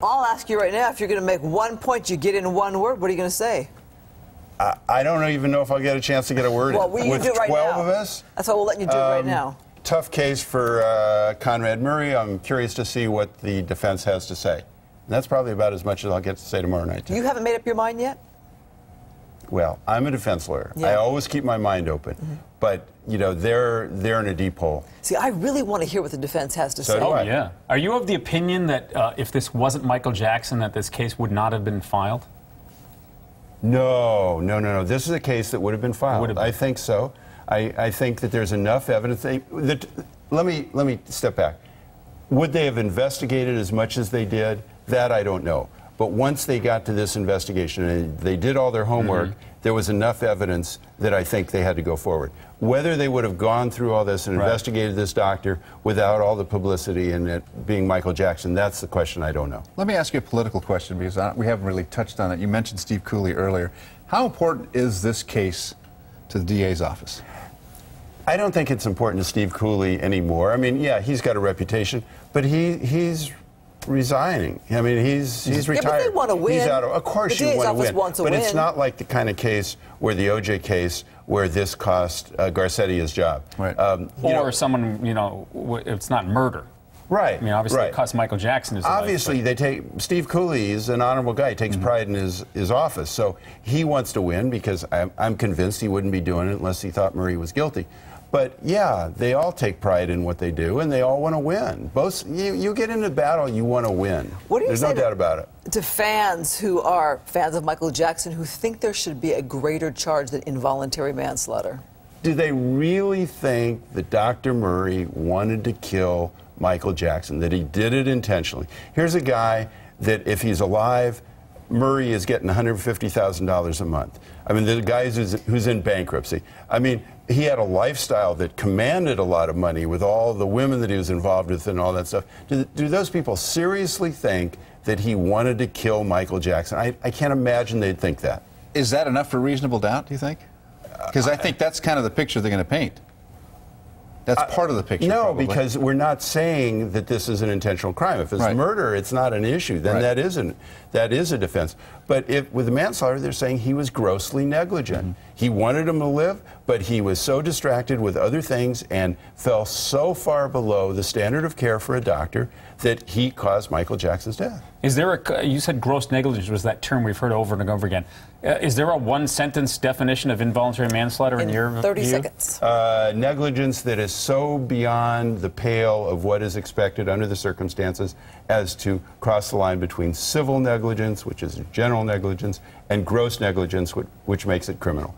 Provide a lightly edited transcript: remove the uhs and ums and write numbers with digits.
I'll ask you right now, if you're going to make 1 point, you get in one word, what are you going to say? I don't even know if I'll get a chance to get a word in. Well, you With do it right 12 now. of us? That's why we'll let you do it right now. Tough case for Conrad Murray. I'm curious to see what the defense has to say. And that's probably about as much as I'll get to say tomorrow night. You haven't made up your mind yet? Well, I'm a defense lawyer. Yeah. I always keep my mind open. But, you know, they're in a deep hole. See, I really want to hear what the defense has to say. do I. Yeah. Are you of the opinion that if this wasn't Michael Jackson, that this case would not have been filed? No. This is a case that would have been filed. I think so. I think that there's enough evidence. Let me step back. Would they have investigated as much as they did? That I don't know. But once they got to this investigation and they did all their homework, there was enough evidence that I think they had to go forward. Whether they would have gone through all this and investigated this doctor without all the publicity and it being Michael Jackson, that's the question I don't know. Let me ask you a political question, because we haven't really touched on it. You mentioned Steve Cooley earlier. How important is this case to the DA's office? I don't think it's important to Steve Cooley anymore. I mean, yeah, he's got a reputation, but he's resigning. I mean, he's retired. Yeah, but they want to win. He's out of course, you want to win. Wants to but win. It's not like the kind of case where the OJ case where this cost Garcetti his job. Right. Or someone, you know, it's not murder. Right. I mean, obviously, it cost Michael Jackson his life. Obviously, they take Steve Cooley is an honorable guy. He takes pride in his office, so he wants to win because I'm convinced he wouldn't be doing it unless he thought Murray was guilty. But yeah, they all take pride in what they do, and they all want to win. Both you get into battle, you want to win. What do you There's say no doubt about it. To fans who are fans of Michael Jackson who think there should be a greater charge than involuntary manslaughter? Do they really think that Dr. Murray wanted to kill Michael Jackson, that he did it intentionally? Here's a guy that if he's alive, Murray is getting $150,000 a month. I mean, the guy who's in bankruptcy. I mean, he had a lifestyle that commanded a lot of money with all the women that he was involved with and all that stuff. Do those people seriously think that he wanted to kill Michael Jackson? I can't imagine they'd think that. Is that enough for reasonable doubt, do you think? Because I think that's kind of the picture they're going to paint. That's part of the picture. No, probably. because we're not saying that this is an intentional crime. If it's murder, it's not an issue. Then that is a defense. But with the manslaughter, they're saying he was grossly negligent. He wanted him to live, but he was so distracted with other things and fell so far below the standard of care for a doctor that he caused Michael Jackson's death. Is there you said gross negligence was that term we've heard over and over again. Is there a one-sentence definition of involuntary manslaughter in your 30 view? seconds. Negligence that is so beyond the pale of what is expected under the circumstances as to cross the line between civil negligence, which is general negligence, and gross negligence, which makes it criminal.